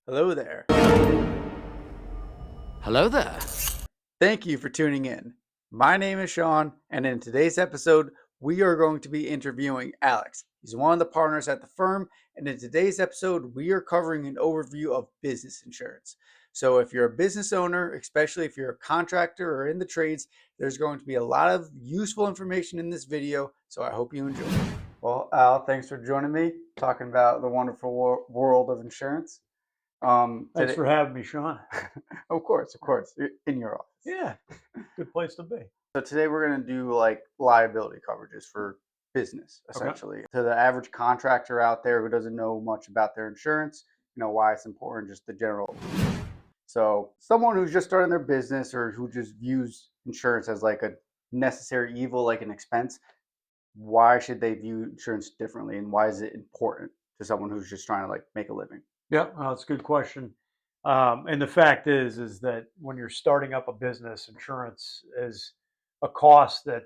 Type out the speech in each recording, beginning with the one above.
Hello there. Hello there. Thank you for tuning in. My name is Sean, and in today's episode, we are going to be interviewing Alex. He's one of the partners at the firm, and in today's episode, we are covering an overview of business insurance. So, if you're a business owner, especially if you're a contractor or in the trades, there's going to be a lot of useful information in this video, so I hope you enjoy. Well, Al, thanks for joining me, talking about the wonderful world of insurance. Thanks Today, for having me, Sean. of course, in your office. Yeah, good place to be. So today we're going to do like liability coverages for business, essentially. To the average contractor out there who doesn't know much about their insurance, why it's important, just the general. So someone who's just starting their business or who just views insurance as like a necessary evil, like an expense, why should they view insurance differently, and why is it important to someone who's just trying to like make a living? Yeah, that's a good question. And the fact is that when you're starting up a business, insurance is a cost that,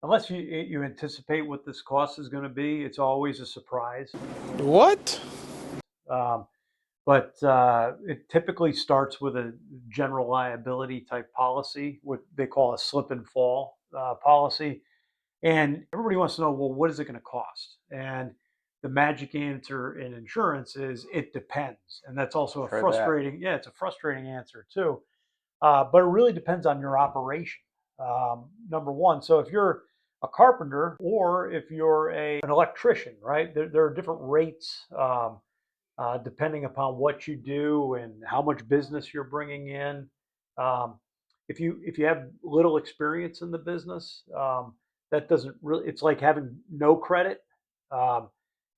unless you anticipate what this cost is going to be, it's always a surprise. What? Um, but it typically starts with a general liability type policy, what they call a slip and fall policy. And everybody wants to know, well, what is it going to cost? And the magic answer in insurance is it depends. And that's also a frustrating, it's a frustrating answer too. But it really depends on your operation. Number one, so if you're a carpenter or if you're an electrician, right? There are different rates depending upon what you do and how much business you're bringing in. Um, if you have little experience in the business, that doesn't really. It's like having no credit. Um,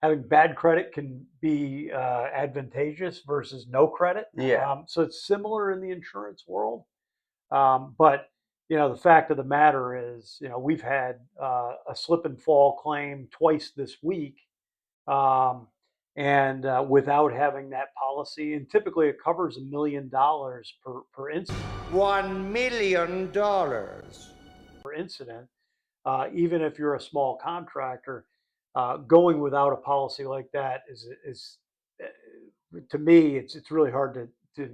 Having bad credit can be advantageous versus no credit. Yeah. So it's similar in the insurance world. But the fact of the matter is, we've had a slip and fall claim twice this week. Um, and without having that policy, and typically it covers $1 million per incident. $1 million. Per incident, even if you're a small contractor, going without a policy like that is to me, it's really hard to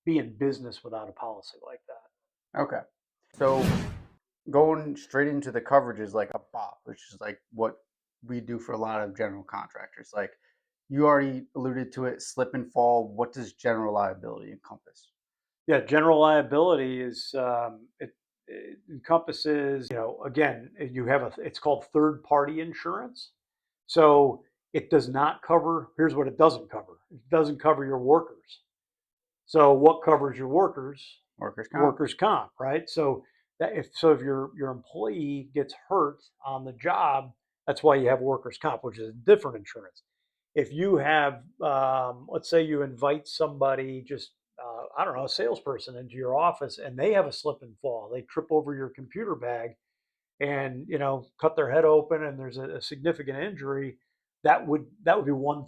be in business without a policy like that. Okay. So going straight into the coverages like a BOP, which is like what we do for a lot of general contractors. Like you already alluded to it, slip and fall. What does general liability encompass? Yeah, general liability is it encompasses, again, it's called third party insurance. So it does not cover, here's what it doesn't cover. It doesn't cover your workers. So what covers your workers? Workers' comp. Workers' comp, right? So if your employee gets hurt on the job, that's why you have workers' comp, which is a different insurance. If you have, let's say you invite somebody, just I don't know, a salesperson into your office, and they have a slip and fall, they trip over your computer bag, and cut their head open, and there's a significant injury. That would be one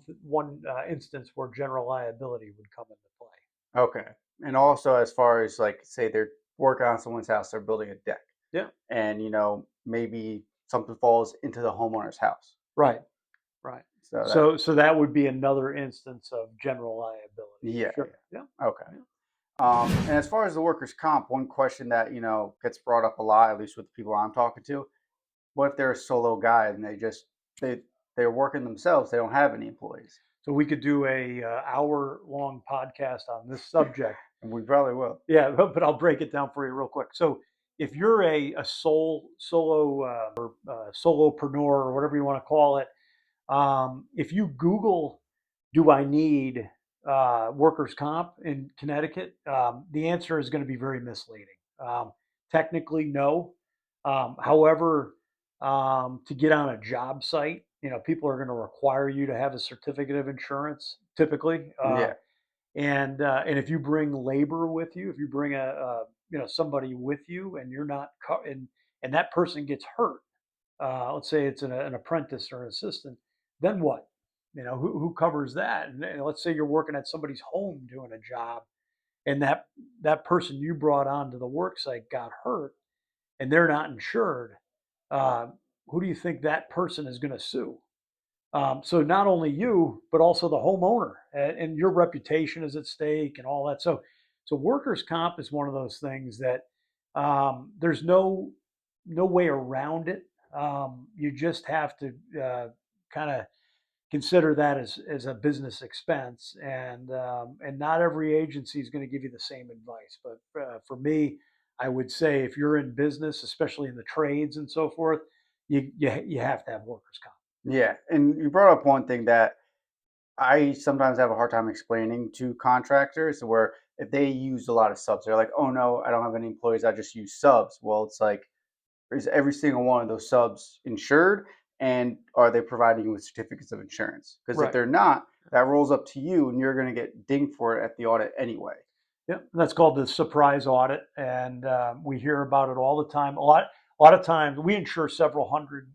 instance where general liability would come into play. Okay. And also, as far as like, say they're working on someone's house, they're building a deck. Yeah. And, maybe something falls into the homeowner's house. Right. Right. So that would be another instance of general liability. Yeah. Sure. Yeah. Okay. Yeah. And as far as the workers' comp, one question that, gets brought up a lot, at least with the people I'm talking to, what if they're a solo guy and they're working themselves, they don't have any employees? So we could do a hour-long podcast on this subject. And we probably will. Yeah, but I'll break it down for you real quick. So if you're a solopreneur or whatever you want to call it, if you Google, do I need workers' comp in Connecticut? The answer is going to be very misleading. Technically, no. However, to get on a job site, people are going to require you to have a certificate of insurance, typically. Yeah. And if you bring labor with you, if you bring somebody with you, and you're not and that person gets hurt, let's say it's an apprentice or an assistant, then what? Who covers that? And let's say you're working at somebody's home doing a job, and that person you brought onto the work site got hurt, and they're not insured. Who do you think that person is going to sue? So not only you, but also the homeowner, and your reputation is at stake and all that. So workers' comp is one of those things that there's no way around it. You just have to kind of consider that as a business expense, and not every agency is going to give you the same advice. But for me, I would say if you're in business, especially in the trades and so forth, you have to have workers' comp. Yeah, and you brought up one thing that I sometimes have a hard time explaining to contractors where if they use a lot of subs, they're like, "Oh no, I don't have any employees, I just use subs." Well, it's like, is every single one of those subs insured? And are they providing you with certificates of insurance? Because if Right. they're not, that rolls up to you and you're going to get dinged for it at the audit anyway. Yep, that's called the surprise audit, and we hear about it all the time. A lot of times, we insure several hundred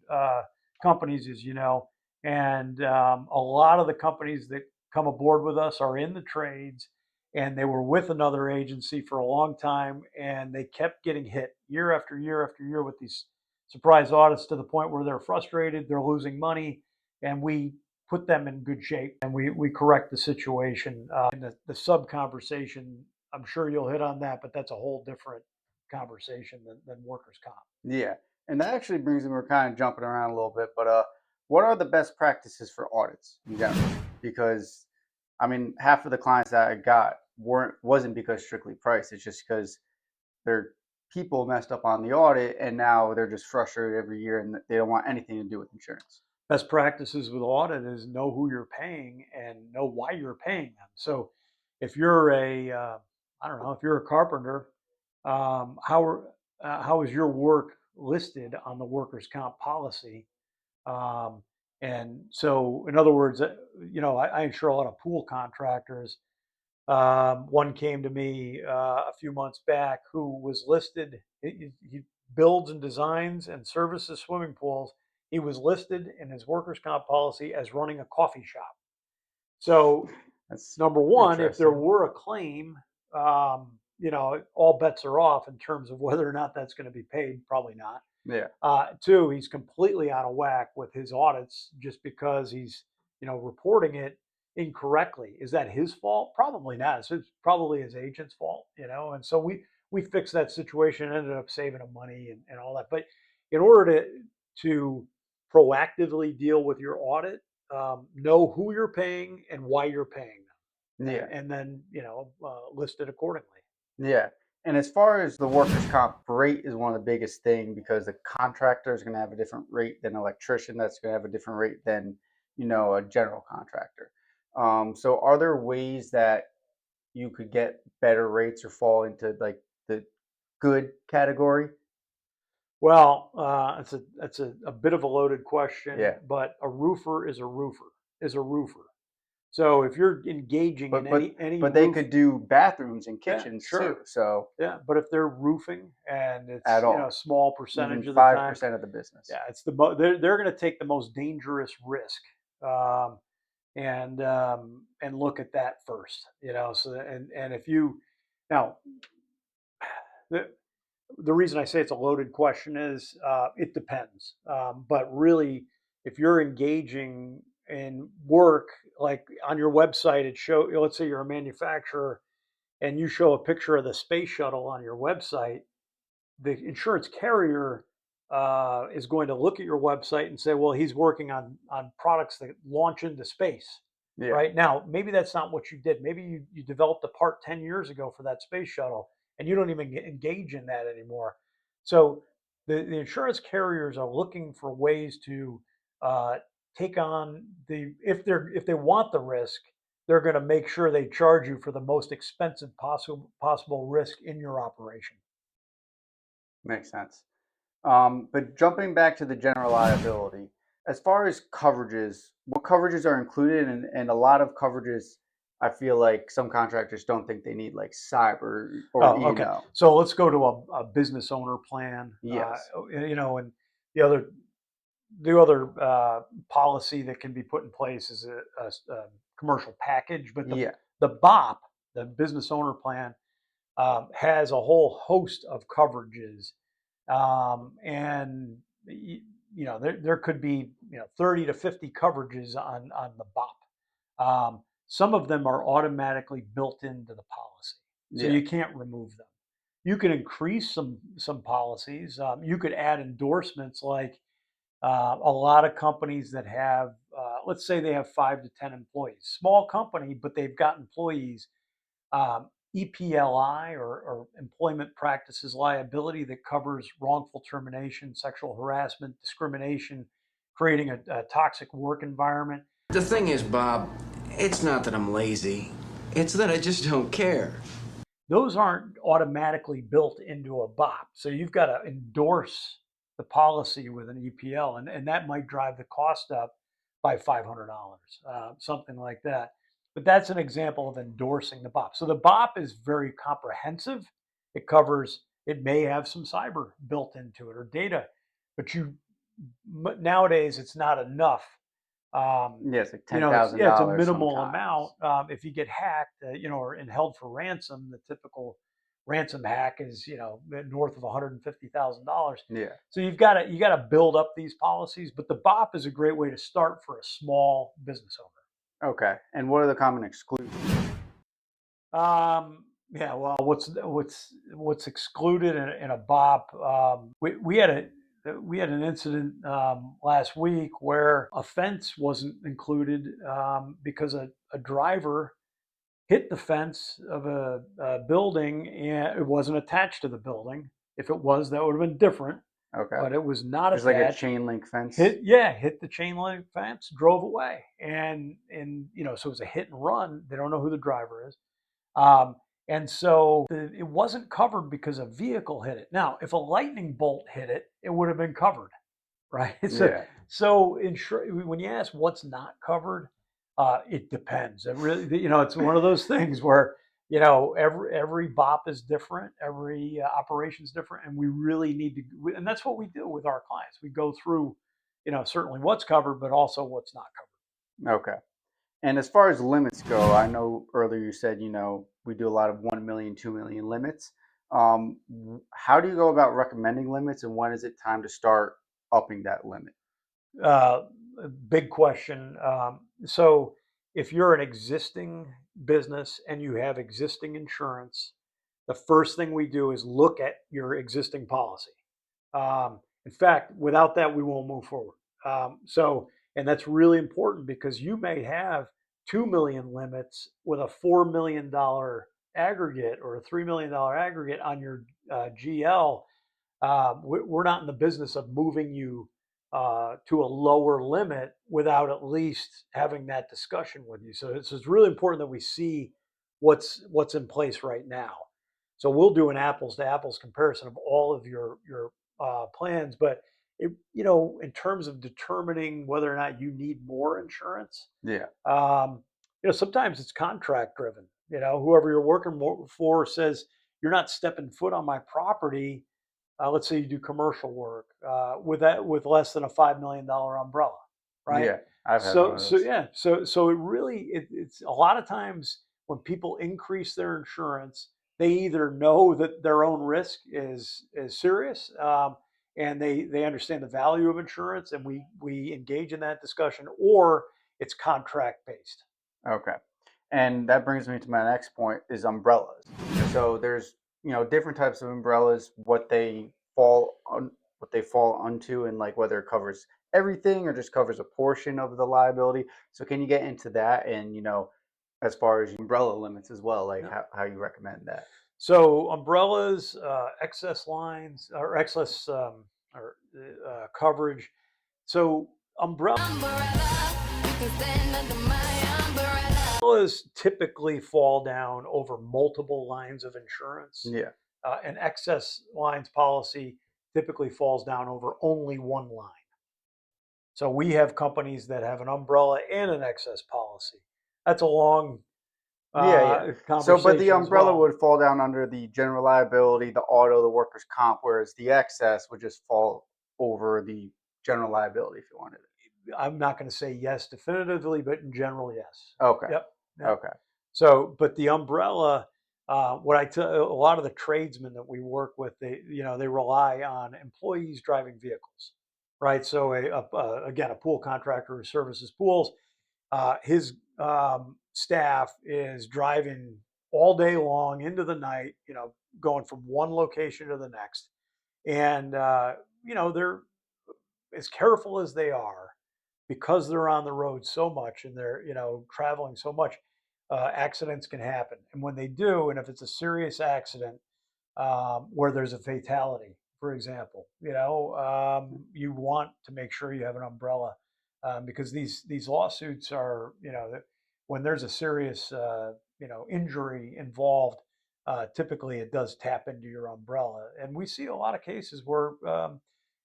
companies, as you know, and a lot of the companies that come aboard with us are in the trades, and they were with another agency for a long time, and they kept getting hit year after year after year with these surprise audits to the point where they're frustrated, they're losing money, and we put them in good shape and we correct the situation. And the sub conversation, I'm sure you'll hit on that, but that's a whole different conversation than workers' comp. Yeah. And that actually brings me, we're kind of jumping around a little bit, but what are the best practices for audits in general? Because I mean, half of the clients that I got wasn't because strictly price. It's just because their people messed up on the audit and now they're just frustrated every year and they don't want anything to do with insurance. Best practices with audit is know who you're paying and know why you're paying them. So if you're I don't know, if you're a carpenter, um, how how is your work listed on the workers' comp policy? Um, and so, in other words, I insure a lot of pool contractors. One came to me a few months back who was listed. He builds and designs and services swimming pools. He was listed in his workers' comp policy as running a coffee shop. So, That's number one, if there interesting. were a claim, all bets are off in terms of whether or not that's going to be paid. Probably not. Yeah. Two, he's completely out of whack with his audits just because he's, reporting it incorrectly. Is that his fault? Probably not. It's probably his agent's fault, And so we fixed that situation, ended up saving him money and all that. But in order to proactively deal with your audit, know who you're paying and why you're paying them, Yeah. and then list it accordingly. Yeah. And as far as the workers' comp rate is one of the biggest thing because the contractor is going to have a different rate than an electrician that's going to have a different rate than, a general contractor. So are there ways that you could get better rates or fall into like the good category? Well, that's a bit of a loaded question, Yeah. but a roofer is a roofer is a roofer. So if you're engaging in But but any but they roof, could do bathrooms and yeah, kitchens too. sure, So yeah. But if they're roofing and it's at a all, small even percentage of the time, 5% of the business. yeah, they're going to take the most dangerous risk, um, and look at that first, So and if you now the the reason I say it's a loaded question is it depends. But really, if you're engaging in work, like on your website, let's say you're a manufacturer and you show a picture of the space shuttle on your website, the insurance carrier is going to look at your website and say, well, he's working on products that launch into space. Yeah. Right now, maybe that's not what you did. Maybe you developed a part 10 years ago for that space shuttle and you don't even engage in that anymore. So the insurance carriers are looking for ways to uh, take on if they want the risk, they're going to make sure they charge you for the most expensive possible risk in your operation. Makes sense. But jumping back to the general liability, as far as coverages, what coverages are included? And a lot of coverages, I feel like some contractors don't think they need like cyber or Oh, okay. E&O. So let's go to a business owner plan. Yes. And the other the other policy that can be put in place is a commercial package, but Yeah. the BOP, the business owner plan, has a whole host of coverages, and there could be 30 to 50 coverages on the BOP. Some of them are automatically built into the policy, so Yeah. you can't remove them. You can increase some policies. You could add endorsements like a lot of companies that have, let's say they have 5 to 10 employees, small company, but they've got employees. EPLI or employment practices liability that covers wrongful termination, sexual harassment, discrimination, creating a toxic work environment. The thing is, Bob, it's not that I'm lazy. It's that I just don't care. Those aren't automatically built into a BOP. So you've got to endorse the policy with an EPL, and that might drive the cost up by $500, something like that. But that's an example of endorsing the BOP. So the BOP is very comprehensive. It covers, it may have some cyber built into it or data, but nowadays it's not enough. Yeah, it's like ten It's thousand yeah, it's a dollars minimal amount. sometimes. If you get hacked, or and held for ransom, the typical ransom hack is north of $150,000. Yeah. So you got to build up these policies, but the BOP is a great way to start for a small business Okay. And what are the common exclusions? owner. Yeah, well, what's excluded in a BOP? We had an incident last week where a fence wasn't included because a driver hit the fence of a building and it wasn't attached to the building. If it was, that would have been different, Okay. but it was not Just like a attached. chain link fence. Hit the chain link fence, drove away, and so it was a hit and run. They don't know who the driver is, um, and so it wasn't covered because a vehicle hit it. Now, if a lightning bolt hit it, it would have been covered, right? So, Yeah. so when you ask what's not covered, it depends. It really, it's one of those things where every BOP is different, every operation is different, and we really need to. And that's what we do with our clients. We go through, certainly what's covered, but also what's not covered. Okay. And as far as limits go, I know earlier you said, we do a lot of 1 million, 2 million limits. How do you go about recommending limits and when is it time to start upping that limit? Uh, Big question. So, if you're an existing business and you have existing insurance, the first thing we do is look at your existing policy. In fact, without that, we won't move forward. And that's really important because you may have 2 million limits with a $4 million aggregate or a $3 million aggregate on your GL. We're not in the business of moving you to a lower limit without at least having that discussion with you. So it's really important that we see what's in place right now. So we'll do an apples to apples comparison of all of your plans, but in terms of determining whether or not you need more insurance, Yeah. sometimes it's contract driven. Whoever you're working for says you're not stepping foot on my property. Let's say you do commercial work with less than a $5 million umbrella, right? Yeah. I've had one So of so those. yeah, so it's a lot of times when people increase their insurance, they either know that their own risk is serious, and they understand the value of insurance, and we engage in that discussion, or it's contract based. Okay. And that brings me to my next point is umbrellas. So there's, different types of umbrellas, what they fall onto and like whether it covers everything or just covers a portion of the liability. So can you get into that and, as far as umbrella limits as well, like Yeah. how you recommend that? So umbrellas, excess lines, or excess or coverage. So umbrellas typically fall down over multiple lines of insurance. Yeah. An excess lines policy typically falls down over only one line. So we have companies that have an umbrella and an excess policy. That's a long Yeah, yeah. So, but the conversation as umbrella well. would fall down under the general liability, the auto, the workers' comp, whereas the excess would just fall over the general liability if you wanted it. I'm not going to say yes definitively, but in general, yes. Okay. Yep. Yep. Okay. So, but the umbrella, what I tell a lot of the tradesmen that we work with, they rely on employees driving vehicles, right? So again, a pool contractor who services pools, his staff is driving all day long into the night, going from one location to the next. And, they're as careful as they are because they're on the road so much and they're, traveling so much, accidents can happen. And when they do, and if it's a serious accident, where there's a fatality, for example. You want to make sure you have an umbrella, because these lawsuits are, when there's a serious injury involved, typically it does tap into your umbrella, and we see a lot of cases where,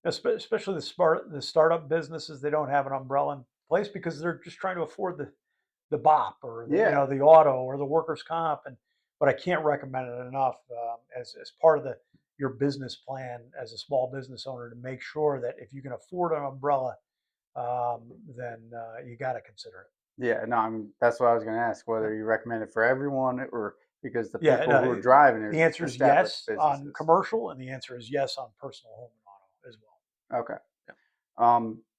especially the startup businesses, they don't have an umbrella in place because they're just trying to afford the BOP or Yeah. the auto or the workers' comp, and but I can't recommend it enough, as part of your business plan as a small business owner, to make sure that if you can afford an umbrella, then you got to consider it. Yeah, no, that's what I was going to ask, whether you recommend it for everyone or because the Yeah, people no, who are driving are the answer is established yes on businesses. commercial, and the answer is yes on personal home and auto as well. Okay.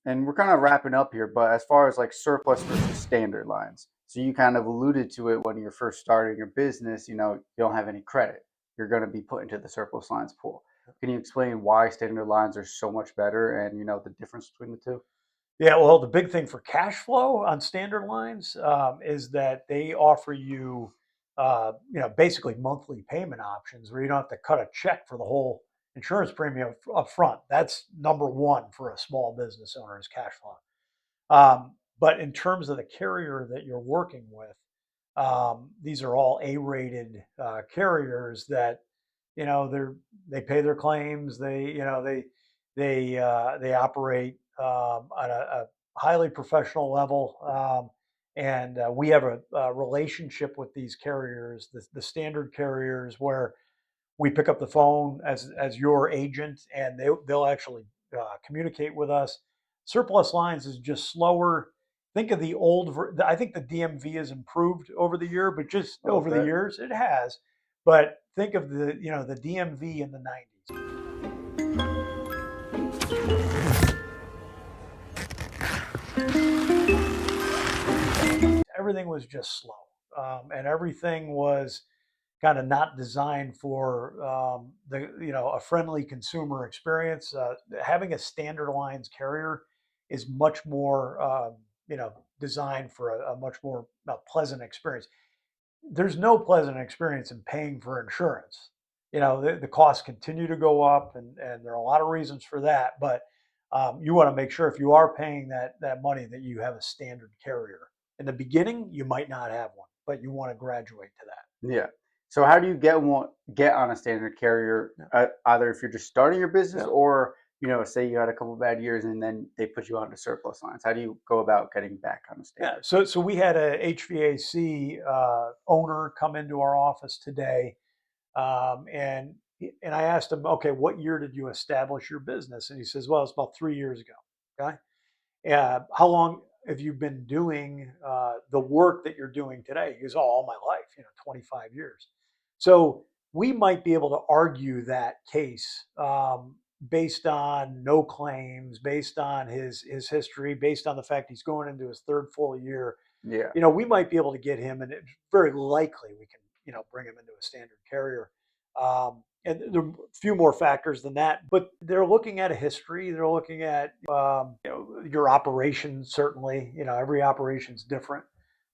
And we're kind of wrapping up here, but as far as like surplus versus standard lines, so you kind of alluded to it when you're first starting your business, you don't have any credit. You're going to be put into the surplus lines pool. Can you explain why standard lines are so much better and, the difference between the two? Yeah, well, the big thing for cash flow on standard lines, is that they offer you, basically monthly payment options where you don't have to cut a check for the whole insurance premium up front. That's number one for a small business owner, is cash flow. But in terms of the carrier that you're working with, these are all A-rated carriers that, they pay their claims. They operate, at a highly professional level, and we have a relationship with these carriers, the standard carriers, where we pick up the phone as your agent, and they'll actually communicate with us. Surplus lines is just slower. Think of the old. I think the DMV has improved over the year, but just A little over the bit. years it has. But think of the DMV in the '90s. Everything was just slow, and everything was kind of not designed for, a friendly consumer experience. Having a standard lines carrier is much more, designed for a much more pleasant experience. There's no pleasant experience in paying for insurance. The costs continue to go up, and there are a lot of reasons for that. But you want to make sure, if you are paying that money, that you have a standard carrier. In the beginning, you might not have one, but you want to graduate to that. Yeah. So how do you get on a standard carrier? Yeah. Either if you're just starting your business, Yeah. or say you had a couple bad years and then they put you onto surplus lines. How do you go about getting back on a Yeah. standard? So we had a HVAC owner come into our office today, and I asked him, okay, what year did you establish your business? And he says, well, it's about 3 years ago. Okay. How long have you been doing the work that you're doing today? He goes, oh, all my life, 25 years. So we might be able to argue that case, based on no claims, based on his history, based on the fact he's going into his third full year. Yeah. We might be able to get him, and it's very likely we can, bring him into a standard carrier. And there are a few more factors than that, but they're looking at a history. They're looking at, your operation. Certainly, every operation is different.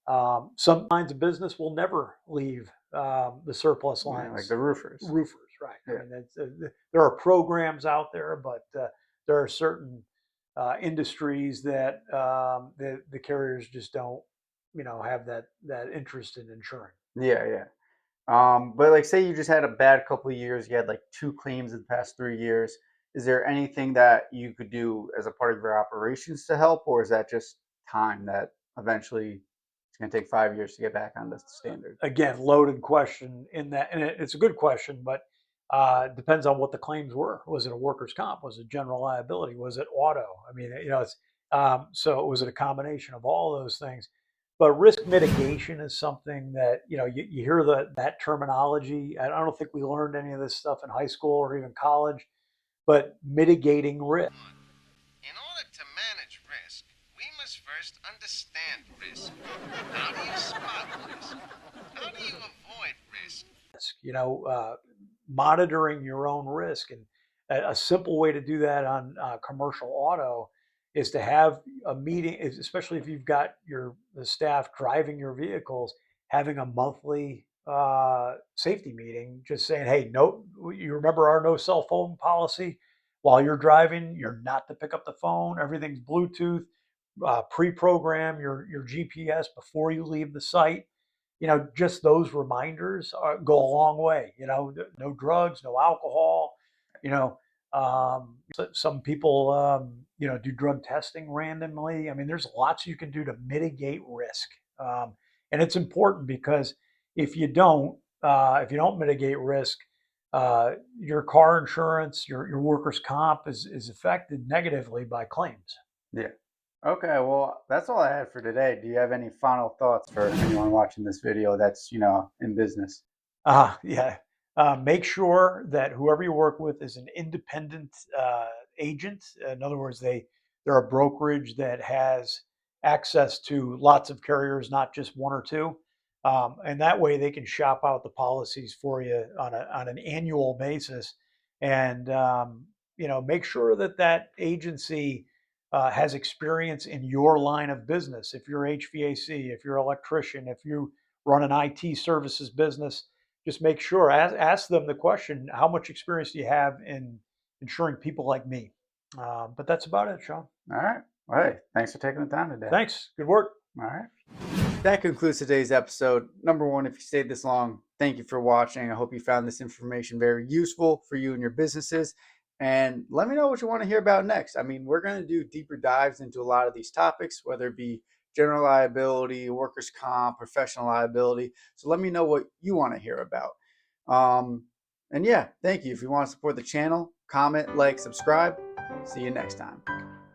Some lines of business will never leave, the surplus Yeah, like lines. the roofers. Roofers, right? I Yeah. mean, there are programs out there, but there are certain industries that, the carriers just don't, have that interest in insuring. Yeah, yeah. But like, say you just had a bad couple of years, you had like two claims in the past 3 years. Is there anything that you could do as a part of your operations to help, or is that just time that eventually it's going to take 5 years to get back on the standard? Again, loaded question in that, and it's a good question, but depends on what the claims were. Was it a workers' comp? Was it general liability? Was it auto? I mean, it's, so was it a combination of all those things? But risk mitigation is something that, you hear that terminology. I don't think we learned any of this stuff in high school or even college, but mitigating risk. understand risk? How do you spot risk? How do you avoid risk? You know, monitoring your own risk. And a simple way to do that on commercial auto is to have a meeting, especially if you've got the staff driving your vehicles, having a monthly safety meeting, just saying, hey, no, you remember our no cell phone policy? While you're driving, you're not to pick up the phone. Everything's Bluetooth. Pre-program your GPS before you leave the site. Just those reminders go a long way. No drugs, no alcohol. You know, some people, do drug testing randomly. I mean, there's lots you can do to mitigate risk, and it's important because if you don't mitigate risk, your car insurance, your workers' comp is affected negatively by claims. Yeah. Okay, well, that's all I had for today. Do you have any final thoughts for anyone watching this video that's, in business? Yeah. Make sure that whoever you work with is an independent agent. In other words, they're a brokerage that has access to lots of carriers, not just one or two. And that way they can shop out the policies for you on an annual basis. And, make sure that agency has experience in your line of business. If you're HVAC, if you're an electrician, if you run an IT services business, just make sure, ask them the question, how much experience do you have in insuring people like me? But that's about it, Sean. All right. Well, hey, thanks for taking the time today. Thanks. Good work. All right. That concludes today's episode. Number one, if you stayed this long, thank you for watching. I hope you found this information very useful for you and your businesses. And let me know what you want to hear about next. I mean, we're going to do deeper dives into a lot of these topics, whether it be general liability, workers' comp, professional liability. So let me know what you want to hear about. And yeah, thank you. If you want to support the channel, comment, like, subscribe. See you next time.